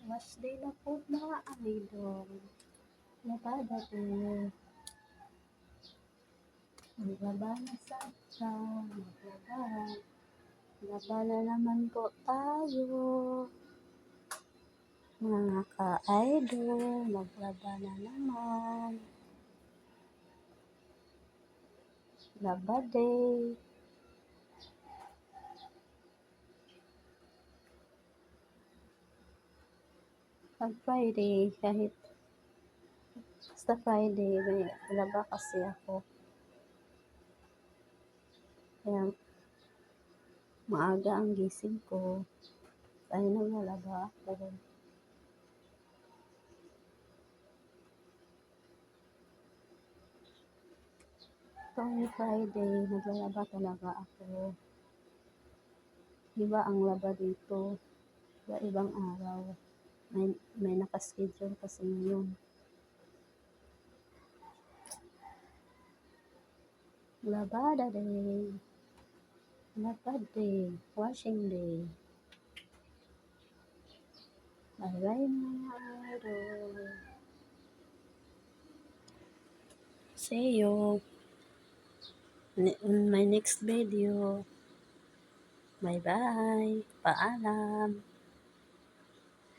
Wash day na po mga idol. Napadating. Maglaba na sa maglaba. Laba na naman po tayo. Mga ka-idol, maglaba na naman. Laba day. Pag Friday, kahit basta Friday, may laba kasi ako. Kaya maaga ang gising ko. Ay naglalaba ako. Tuwing Friday, naglalaba talaga ako. Iba ang laba dito. Ibang araw. May nakaschedule kasi ngayon. Labada day. Labad day. Washing day. Bye-bye mga idol. See you on my next video. Bye-bye. Paalam.